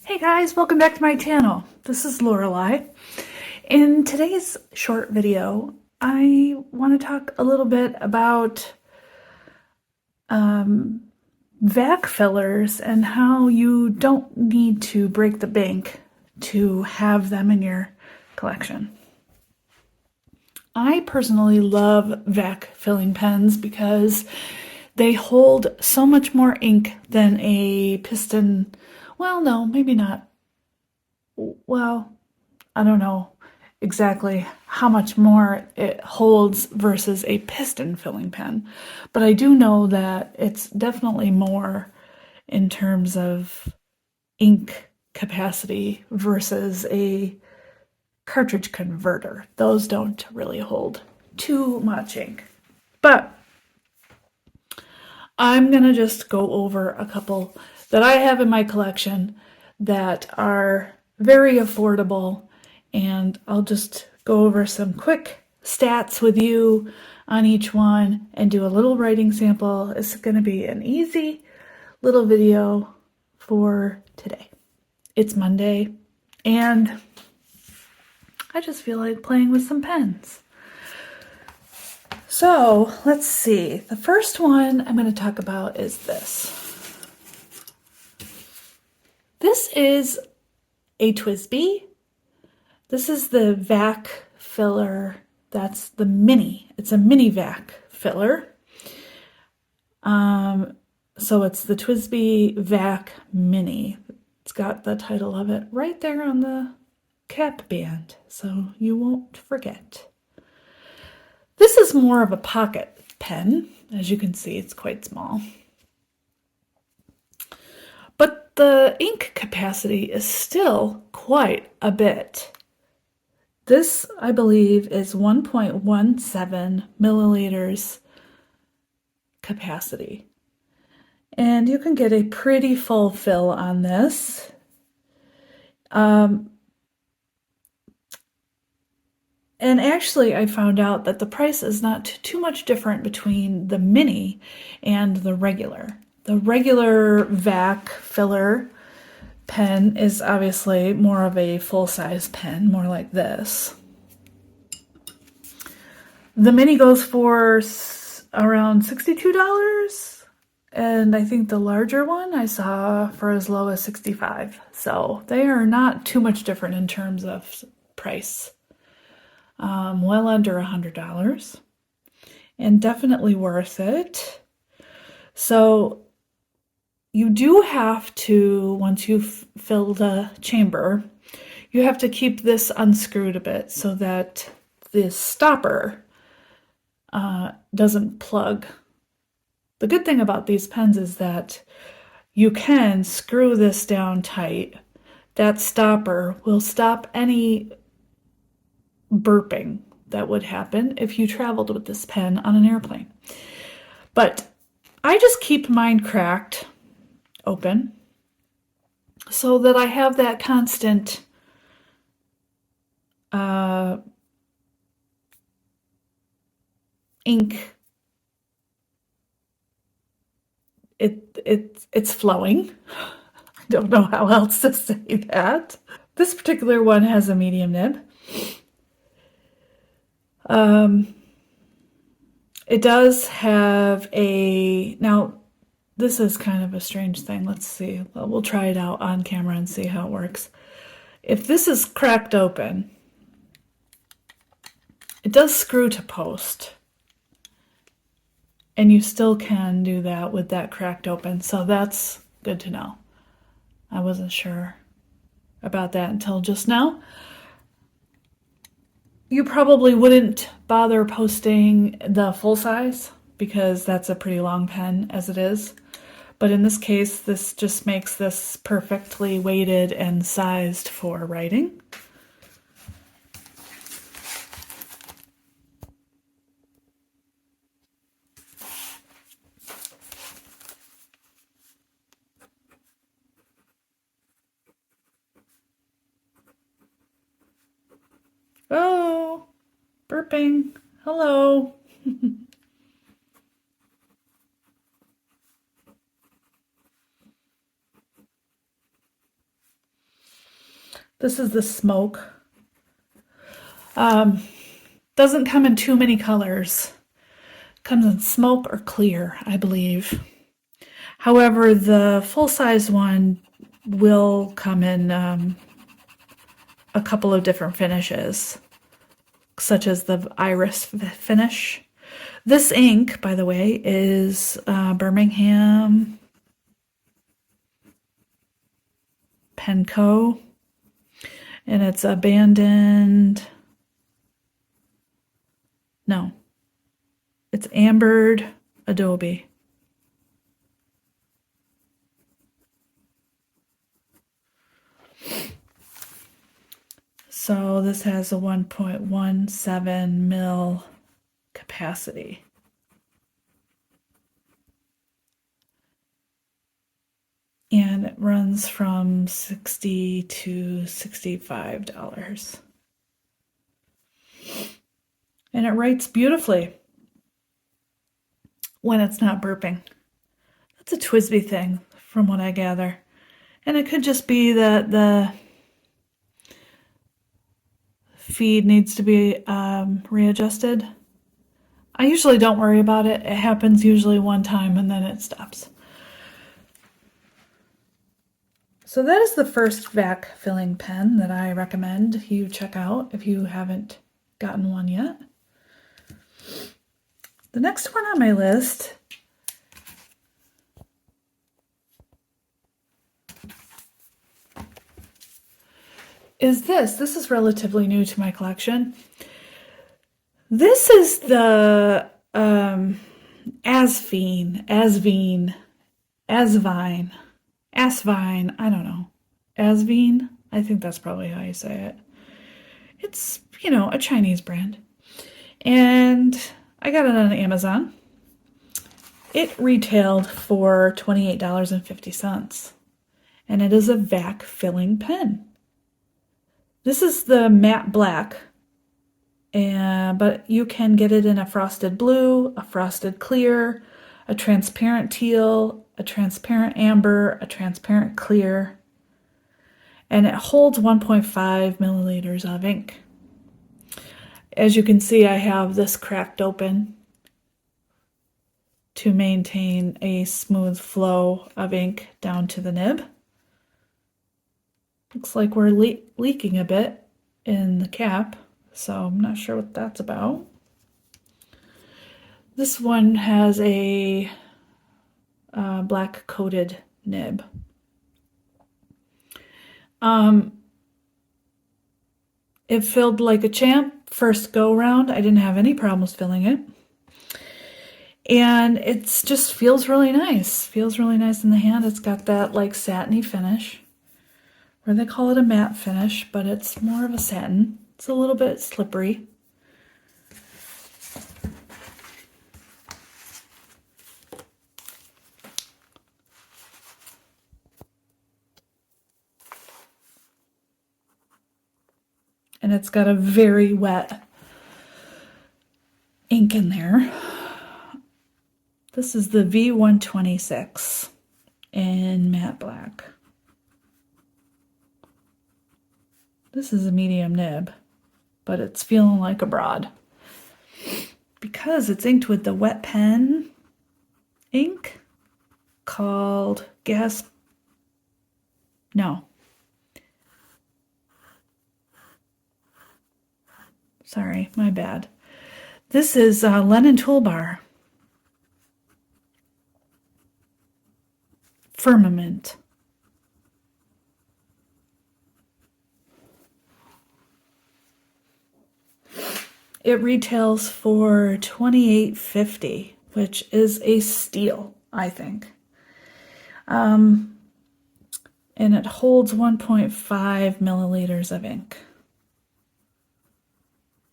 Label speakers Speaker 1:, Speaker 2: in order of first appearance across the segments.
Speaker 1: Hey guys, welcome back to my channel. This is Lorelei. In today's short video, I want to talk a little bit about vac fillers and how you don't need to break the bank to have them in your collection. I personally love vac filling pens because they hold so much more ink than a piston. Well, no, maybe not. Well, I don't know exactly how much more it holds versus a piston filling pen, but I do know that it's definitely more in terms of ink capacity versus a cartridge converter. Those don't really hold too much ink. But I'm going to just go over a couple that I have in my collection that are very affordable, and I'll just go over some quick stats with you on each one and do a little writing sample. It's going to be an easy little video for today. It's Monday, and I just feel like playing with some pens. So let's see. The first one I'm going to talk about is this. This is a TWSBI. This is the Vac Filler. That's the mini. It's a mini vac filler. So it's the TWSBI Vac Mini. It's got the title of it right there on the cap band, so you won't forget. This is more of a pocket pen. As you can see, it's quite small. But the ink capacity is still quite a bit. This, I believe, is 1.17 milliliters capacity. And you can get a pretty full fill on this. And actually, I found out that the price is not too much different between the mini and the regular. The regular vac filler pen is obviously more of a full-size pen, more like this. The mini goes for around $62, and I think the larger one I saw for as low as $65. So they are not too much different in terms of price. Well under $100, and definitely worth it. So you do have to, once you've filled the chamber, you have to keep this unscrewed a bit so that this stopper doesn't plug. The good thing about these pens is that you can screw this down tight. That stopper will stop any burping that would happen if you traveled with this pen on an airplane. But I just keep mine cracked open so that I have that constant ink. It's flowing. I don't know how else to say that. This particular one has a medium nib. It does have a, now this is kind of a strange thing. Let's see. Well, we'll try it out on camera and see how it works. If this is cracked open, it does screw to post. And you still can do that with that cracked open. So that's good to know. I wasn't sure about that until just now. You probably wouldn't bother posting the full size because that's a pretty long pen as it is. But in this case, this just makes this perfectly weighted and sized for writing. Oh, burping. Hello. This is the smoke. Doesn't come in too many colors. Comes in smoke or clear, I believe. However, the full-size one will come in a couple of different finishes, such as the iris finish. This ink, by the way, is Birmingham Pen Co. And it's abandoned. No, it's ambered Adobe. So this has a 1.17 mil capacity. And it runs from $60 to $65. And it writes beautifully when it's not burping. That's a TWSBI thing, from what I gather. And it could just be that the feed needs to be readjusted. I usually don't worry about it. It happens usually one time and then it stops. So that is the first vac filling pen that I recommend you check out if you haven't gotten one yet. The next one on my list is this. This is relatively new to my collection. This is the Asvine, I don't know. Asvine, I think that's probably how you say it. It's, you know, a Chinese brand. And I got it on Amazon. It retailed for $28.50. And it is a vac filling pen. This is the matte black, but you can get it in a frosted blue, a frosted clear, a transparent teal, a transparent amber, a transparent clear, and it holds 1.5 milliliters of ink. As you can see, I have this cracked open to maintain a smooth flow of ink down to the nib. Looks like we're leaking a bit in the cap, so I'm not sure what that's about. This one has a black coated nib. It filled like a champ first go round. I didn't have any problems filling it. And it just feels really nice. Feels really nice in the hand. It's got that like satiny finish. Or they call it a matte finish, but it's more of a satin. It's a little bit slippery. And it's got a very wet ink in there. This is the V126 in matte black. This is a medium nib, but it's feeling like a broad because it's inked with the wet pen ink called Sorry, my bad. This is Lennon Tool Bar Firmament. It retails for $28.50, which is a steal, I think. And it holds 1.5 milliliters of ink.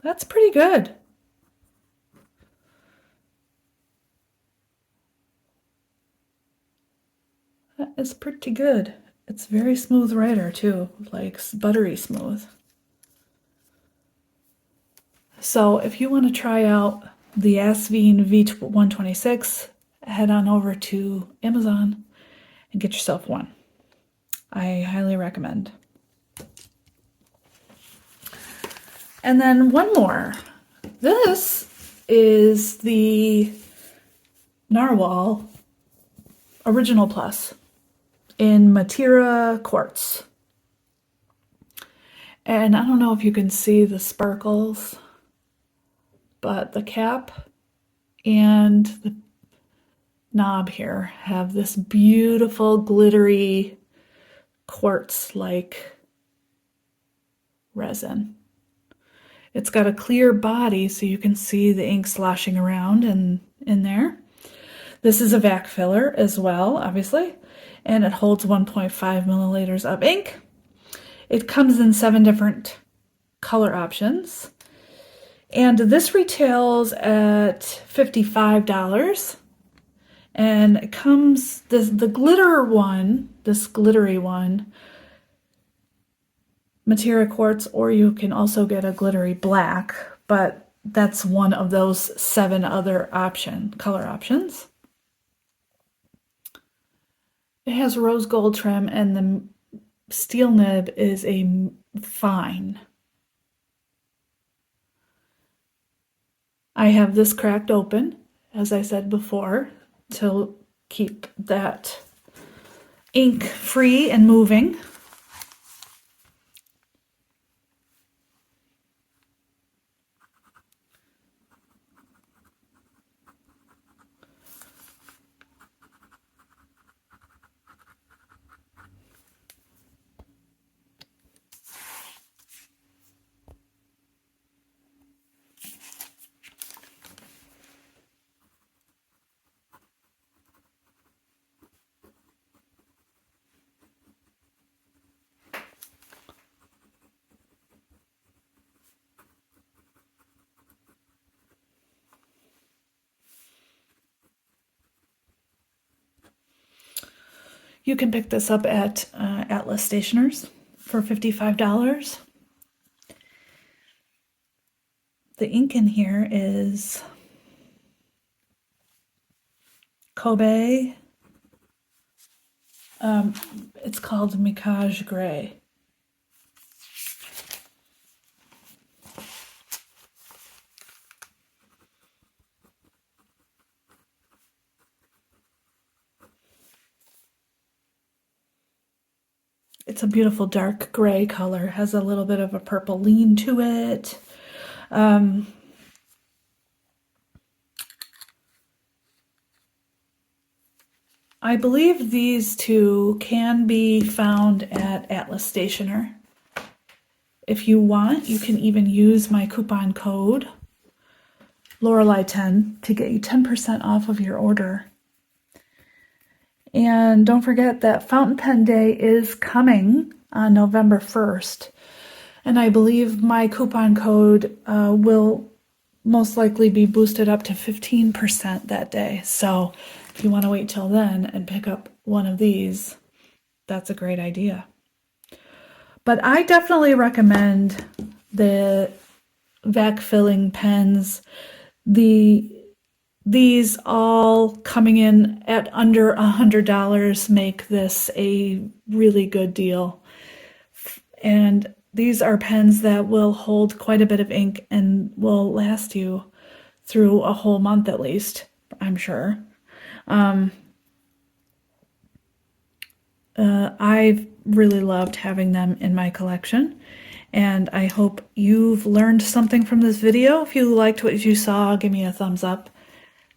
Speaker 1: That's pretty good. That is pretty good. It's very smooth writer too, like buttery smooth. So if you want to try out the Asvine V126, head on over to Amazon and get yourself one. I highly recommend. And then one more. This is the Narwhal Original Plus in Matira Quartz. And I don't know if you can see the sparkles, but the cap and the knob here have this beautiful glittery quartz-like resin. It's got a clear body so you can see the ink sloshing around in there. This is a vac filler as well, obviously, and it holds 1.5 milliliters of ink. It comes in 7 different color options, and this retails at $55. And it comes, the glitter one, this glittery one, Matira Quartz, or you can also get a glittery black, but that's one of those 7 other color options. It has rose gold trim, and the steel nib is a fine. I have this cracked open, as I said before, to keep that ink free and moving. You can pick this up at Atlas Stationers for $55. The ink in here is Kobe. It's called Mikage Gray. It's a beautiful dark gray color, has a little bit of a purple lean to it. I believe these two can be found at Atlas Stationer. If you want, you can even use my coupon code Lorelei10 to get you 10% off of your order. And don't forget that Fountain Pen Day is coming on November 1st. And I believe my coupon code will most likely be boosted up to 15% that day. So if you want to wait till then and pick up one of these, that's a great idea. But I definitely recommend the vac filling pens. These all coming in at under $100 make this a really good deal. And these are pens that will hold quite a bit of ink and will last you through a whole month at least, I'm sure. I've really loved having them in my collection, and I hope you've learned something from this video. If you liked what you saw, give me a thumbs up.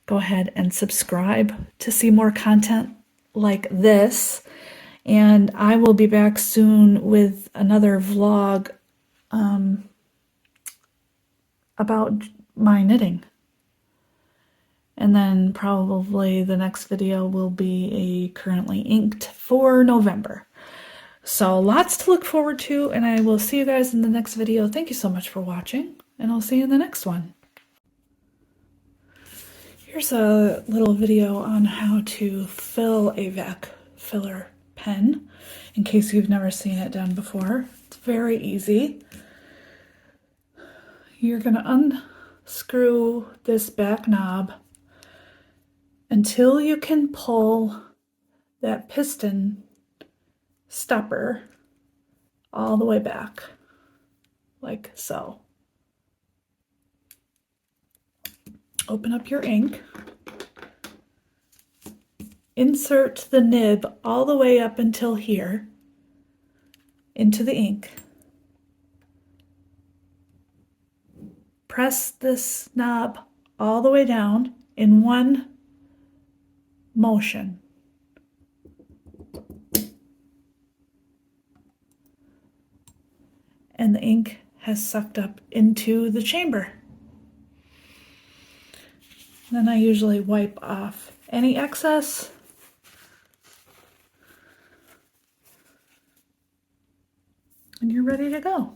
Speaker 1: Go ahead and subscribe to see more content like this. And I will be back soon with another vlog about my knitting. And then probably the next video will be a currently inked for November. So lots to look forward to, and I will see you guys in the next video. Thank you so much for watching, and I'll see you in the next one. Here's a little video on how to fill a vac filler pen, in case you've never seen it done before. It's very easy. You're going to unscrew this back knob until you can pull that piston stopper all the way back, like so. open up your ink, insert the nib all the way up until here into the ink. Press this knob all the way down in one motion. And the ink has sucked up into the chamber. Then I usually wipe off any excess. And you're ready to go.